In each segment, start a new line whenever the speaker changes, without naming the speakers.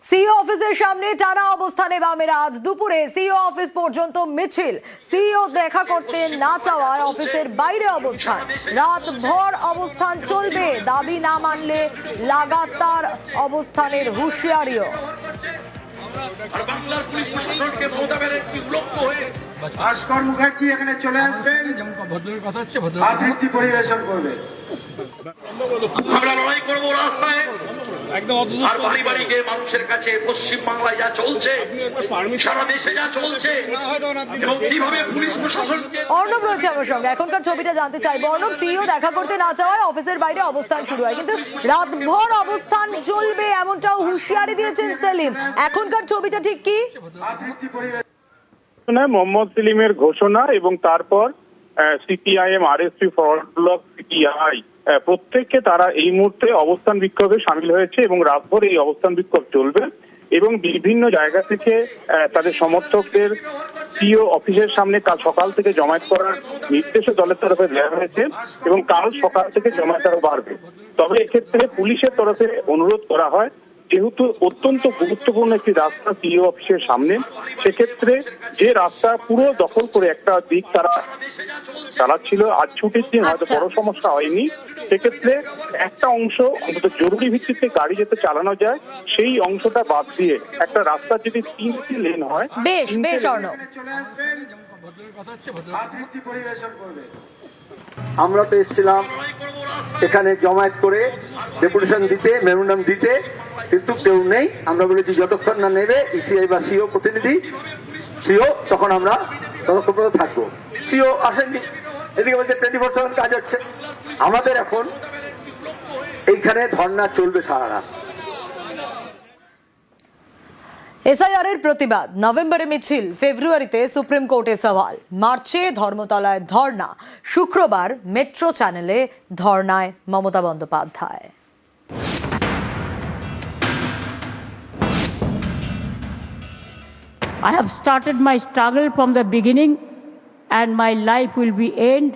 CEO অফিসের সামনে টানা অবস্থানে বামেরা আজ দুপুরে সিইও অফিস পর্যন্ত মিছিল। সিইও দেখা করতে না চাওয়ায় অফিসের বাইরে অবস্থান, রাত ভর অবস্থান চলবে। দাবি না মানলে লাগাতার অবস্থানের হুঁশিয়ারিও।
ভাস্কর মুখার্জি এখানে চলে আসবেন, আবৃত্তি পরিবেশন করবে।
আমরা লড়াই করবো রাস্তায়, আর বাড়ি বাড়ি গিয়ে মানুষের কাছে পশ্চিম বাংলায় যা চলছে, সারা দেশে যা চলছে এবং কিভাবে পুলিশ প্রশাসনকে।
অর্ণব রয়েছে আমার সঙ্গে, এখনকার ছবিটা জানতে চাইবো। অর্ণব, সিইও দেখা করতে না চাওয়ায় অফিসের বাইরে অবস্থান শুরু হয়, কিন্তু রাতভর অবস্থান চলবে এমনটাও হুঁশিয়ারি দিয়েছেন সেলিম। এখনকার ছবিটা ঠিক কি?
মোহাম্মদ সেলিমের ঘোষণা এবং তারপর CPIM, RSP, forward block, CPI প্রত্যেককে তারা এই মুহূর্তে অবস্থান বিক্ষোভে সামিল হয়েছে এবং রাতভর এই অবস্থান বিক্ষোভ চলবে এবং বিভিন্ন জায়গা থেকে তাদের সমর্থকদের সিইও অফিসের সামনে কাল সকাল থেকে জমায়েত করার নির্দেশও দলের তরফে দেওয়া হয়েছে এবং কাল সকাল থেকে জমায়েত আরো বাড়বে। তবে এক্ষেত্রে পুলিশের তরফে অনুরোধ করা হয়, যেহেতু অত্যন্ত গুরুত্বপূর্ণ একটি রাস্তা সিইও অফিসের সামনে, সেক্ষেত্রে যে রাস্তা পুরো দখল করে একটা দিক তারা চালাচ্ছিল, আজ ছুটির দিন হয়তো বড় সমস্যা হয়নি, সেক্ষেত্রে একটা অংশ অন্তত জরুরি ভিত্তিতে গাড়ি যাতে চালানো যায় সেই অংশটা বাদ দিয়ে একটা রাস্তা যদি 3টি লেন হয়।
বেশ বেশ অর্ণব,
আবৃত্তি পরিবেশন করবে।
আমরা তো এসেছিলাম এখানে জমায়েত করে ডেপুটেশন দিতে, মেমোরান্ডাম দিতে, কিন্তু কেউ নেই। আমরা বলেছি যতক্ষণ না নেবে ইসিআই বা সিও প্রতিনিধি সিও, তখন আমরা ততক্ষণ পর্যন্ত থাকবো। সিও আসেননি, এদিকে বলছে 24/7 কাজ হচ্ছে। আমাদের এখন এইখানে ধর্ণা চলবে সারা রাত।
এসআইআর এর প্রতিবাদ, নভেম্বরে মিছিল, ফেব্রুয়ারিতে সুপ্রিম কোর্টে সওয়াল, মার্চে ধর্মতলায় ধর্ণা, শুক্রবার মেট্রো চ্যানেলে ধর্ণায় Mamata Bandyopadhyay.
I have started my struggle from the beginning and my life will be end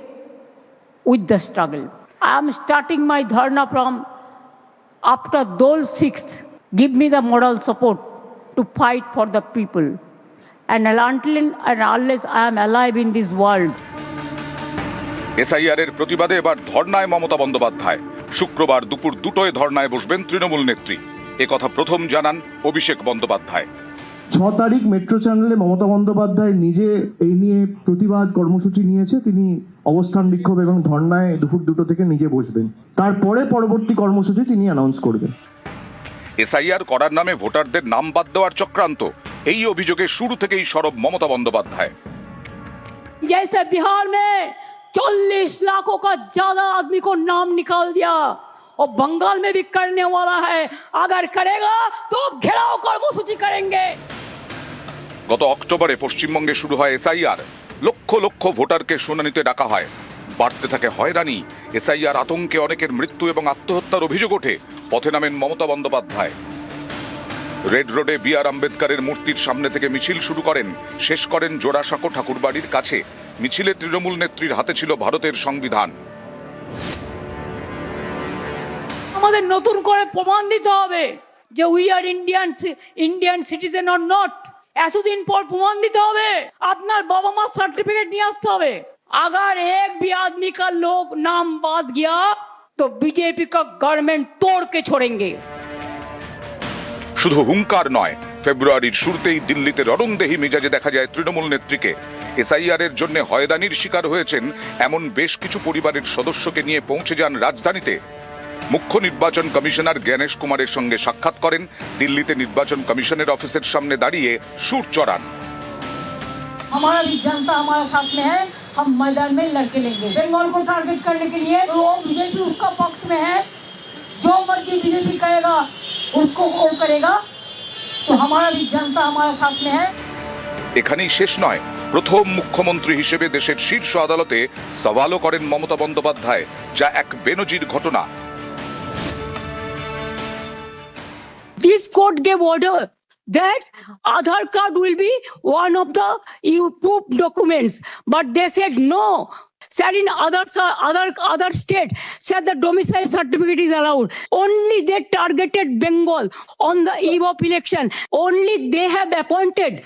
with the struggle. I am starting my dharna from after Dol 6th. Give me the moral support to fight for the people. And until and unless I am alive in this world.
SIR এর প্রতিবাদে এবার ধর্নায় মমতা বন্দ্যোপাধ্যায়। শুক্রবার দুপুর 2টোয় ধর্নায় বসবেন তৃণমূল নেত্রী, একথা প্রথম জানান অভিষেক বন্দ্যোপাধ্যায়।
6 তারিখ মেট্রো চ্যানেলে মমতা বন্দ্যোপাধ্যায় নিজে এই নিয়ে প্রতিবাদ কর্মসূচি নিয়েছে। তিনি অবস্থান বিক্ষোভ এবং ধর্নায় দুপুর 2টো থেকে নিজে বসবেন, তারপরে পরবর্তী কর্মসূচি তিনি অ্যানাউন্স করবেন।
এসআইআর করার নামে ভোটারদের নাম বাদ দেওয়ার চক্রান্ত, এই অভিযোগে শুরু থেকেই সরব মমতা বন্দ্যোপাধ্যায়।
जैसे बिहार में 40 लाखों का ज्यादा आदमी को नाम निकाल दिया और बंगाल में भी करने वाला है, अगर करेगा तो घेराव कर्मसूची करेंगे।
গত অক্টোবরে পশ্চিমবঙ্গে শুরু হয় এসআইআর, লক্ষ লক্ষ ভোটারকে শুনানিতে ডাকা হয়, বাড়তে থাকে হয়রানি। এসআইআর আতঙ্কে অনেকের মৃত্যু এবং আত্মহত্যার অভিযোগ ওঠে, পথে নামেন মমতা বন্দ্যোপাধ্যায়। রেড রোডে বি.আর. আম্বেদকরের মূর্তির সামনে থেকে মিছিল শুরু করেন, শেষ করেন জোড়াসাঁকো ঠাকুরবাড়ির কাছে। মিছিলে তৃণমূল নেত্রীর হাতে ছিল ভারতের সংবিধান।
আমাদের নতুন করে প্রমাণ দিতে হবে যে we are Indian citizen or not. এতদিন পর প্রমাণ দিতে হবে, আপনার বাবা মার সার্টিফিকেট নিয়ে আসতে হবে। अगर एक भी आदमी का लोग नाम बात गया तो बीजेपी का गवर्नमेंट तोड़ के छोड़ेंगे।
শুধু হুঙ্কার নয়, ফেব্রুয়ারির শুরুতেই দিল্লিতে রণংদেহী মেজাজে দেখা যায় তৃণমূল নেত্রীকে। এসআইআর এর জন্য হয়রানির শিকার হয়েছেন এমন বেশ কিছু পরিবারের সদস্যকে নিয়ে পৌঁছে যান রাজধানীতে। মুখ্য নির্বাচন কমিশনার জ্ঞানেশ কুমারের সঙ্গে সাক্ষাৎ করেন, দিল্লিতে নির্বাচন কমিশনের অফিসের সামনে দাঁড়িয়ে সুর চড়ান।
हमारा भी जनता हमारे साथ में है, हम मैदान में लड़के लेंगे। बंगाल को टारगेट करने के लिए तो बीजेपी उसका पक्ष में है, जो मर्जी बीजेपी कहेगा उसको वो करेगा, तो हमारा भी जनता हमारे साथ में है।
এখানেই শেষ নয়, প্রথম মুখ্যমন্ত্রী হিসেবে দেশের শীর্ষ আদালতে সওয়ালও করেন মমতা বন্দ্যোপাধ্যায়, যা এক বেনজির ঘটনা।
This court gave order that Aadhaar card will be one of the proof documents, but they said no. said in other state, said the domicile certificate is allowed. Only they targeted Bengal on the eve of election. Only they have appointed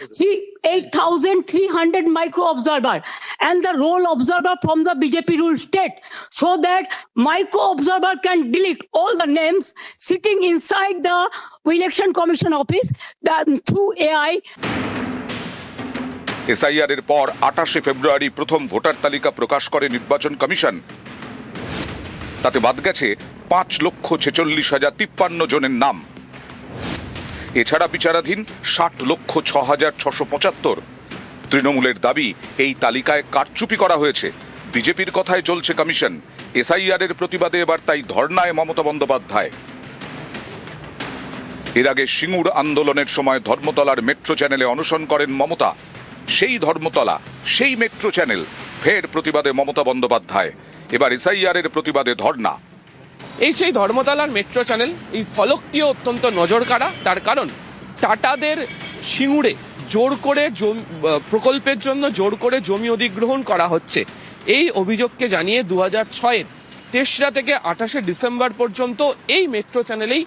8,300 micro observer and the role observer from the BJP ruled state, so that micro observer can delete all the names sitting inside the election commission office through AI.
SIR এর পর 28 ফেব্রুয়ারি প্রথম voter তালিকা প্রকাশ করে নির্বাচন commission. তাতে বাদ গেছে 5,46,053 জনের নাম। এছাড়া বিচারাধীন 60,06,675। তৃণমূলের দাবি এই তালিকায় কারচুপি করা হয়েছে। বিজেপির কথায় চলছে কমিশন। এসআইআর এর প্রতিবাদে এবার তাই ধর্নায় মমতা বন্দ্যোপাধ্যায়। এর আগে সিঙ্গুর আন্দোলনের সময় ধর্মতলার মেট্রো চ্যানেলে অনশন করেন মমতা। সেই ধর্মতলা, সেই মেট্রো চ্যানেল, ফের প্রতিবাদে মমতা বন্দ্যোপাধ্যায়। এবার এসআইআর এর প্রতিবাদে ধর্না।
এই সেই ধর্মতলার মেট্রো চ্যানেল, এই ফলকটিও অত্যন্ত নজর কাড়া। তার কারণ টাটাদের সিঙ্গুরে জোর করে প্রকল্পের জন্য জোর করে জমি অধিগ্রহণ করা হচ্ছে। এই অভিযোগকে জানিয়ে 2006-এর তেসরা থেকে 28শে ডিসেম্বর পর্যন্ত এই মেট্রো চ্যানেলেই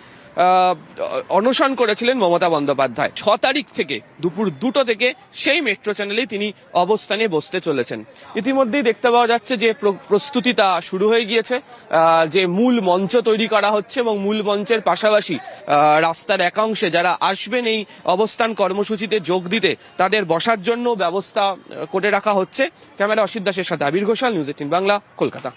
অনশন করেছিলেন মমতা বন্দ্যোপাধ্যায়। 6 তারিখ থেকে দুপুর 2টো থেকে সেই মেট্রো চ্যানেলেই তিনি অবস্থানে বসতে চলেছেন। ইতিমধ্যেই দেখতে পাওয়া যাচ্ছে যে প্রস্তুতি তা শুরু হয়ে গিয়েছে, যে মূল মঞ্চ তৈরি করা হচ্ছে এবং মূল মঞ্চের পাশাপাশি রাস্তার একাংশে যারা আসবেন এই অবস্থান কর্মসূচিতে যোগ দিতে তাদের বসার জন্য ব্যবস্থা করে রাখা হচ্ছে। ক্যামেরা অসিত দাসের সাথে আবির ঘোষাল, নিউজ 18 বাংলা, কলকাতা।